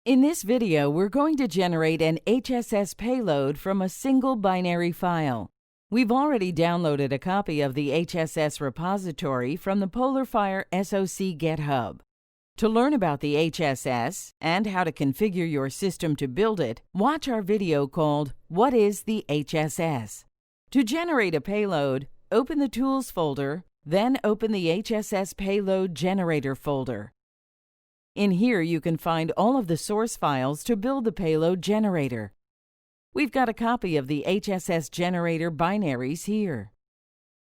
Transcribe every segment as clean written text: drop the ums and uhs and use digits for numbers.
In this video, we're going to generate an HSS payload from a single binary file. We've already downloaded a copy of the HSS repository from the PolarFire SoC GitHub. To learn about the HSS and how to configure your system to build it, watch our video called "What is the HSS?" To generate a payload, open the Tools folder, then open the HSS Payload Generator folder. In here, you can find all of the source files to build the payload generator. We've got a copy of the HSS generator binaries here.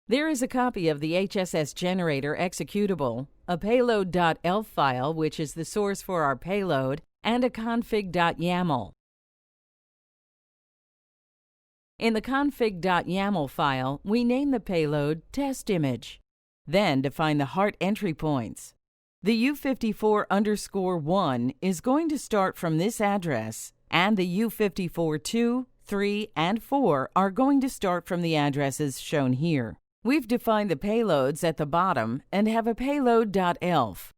There is a copy of the HSS generator executable, a payload.elf file, which is the source for our payload, and a config.yaml. In the config.yaml file, we name the payload test image. Then define the heart entry points. The U54_1 is going to start from this address, and the U54 2, 3, and 4 are going to start from the addresses shown here. We've defined the payloads at the bottom and have a payload.elf.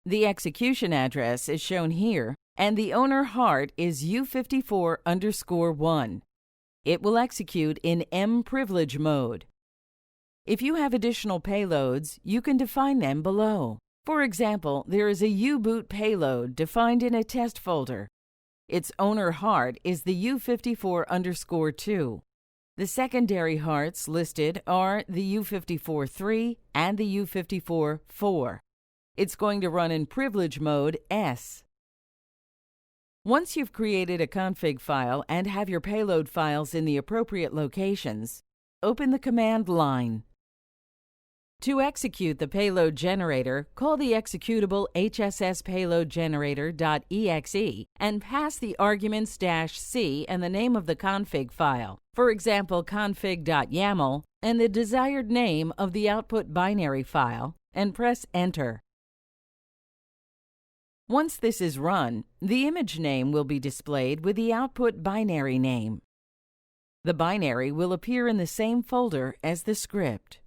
The execution address is shown here, and the owner heart is U54_1. It will execute in M privilege mode. If you have additional payloads, you can define them below. For example, there is a U-boot payload defined in a test folder. Its owner heart is the U54_2. The secondary hearts listed are the U54 3 and the U54 4. It's going to run in privilege mode S. Once you've created a config file and have your payload files in the appropriate locations, open the command line. To execute the payload generator, call the executable HSS Payload Generator.exe and pass the arguments -c and the name of the config file, for example config.yaml, and the desired name of the output binary file, and press Enter. Once this is run, the image name will be displayed with the output binary name. The binary will appear in the same folder as the script.